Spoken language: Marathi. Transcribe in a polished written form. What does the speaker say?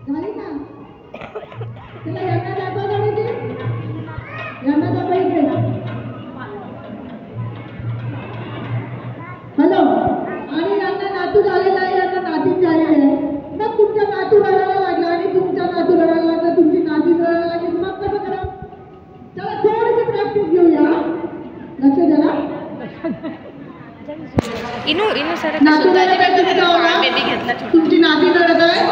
झाली ना तुला यांना दाखवा गाडी दे यांना दाखवा इकडे हॅलो आणि यांना नातू झालेला आहे यांना नातीन झालेली आहे मग तुमचा नातू रडायला लागला आणि तुमचा नातू रडायला लागला तुमची नाती रडायला लागली मग कसं करा चला थोडीशी प्रॅक्टिस घेऊया लक्ष द्या इनू सर तुमची नाती रडत आहे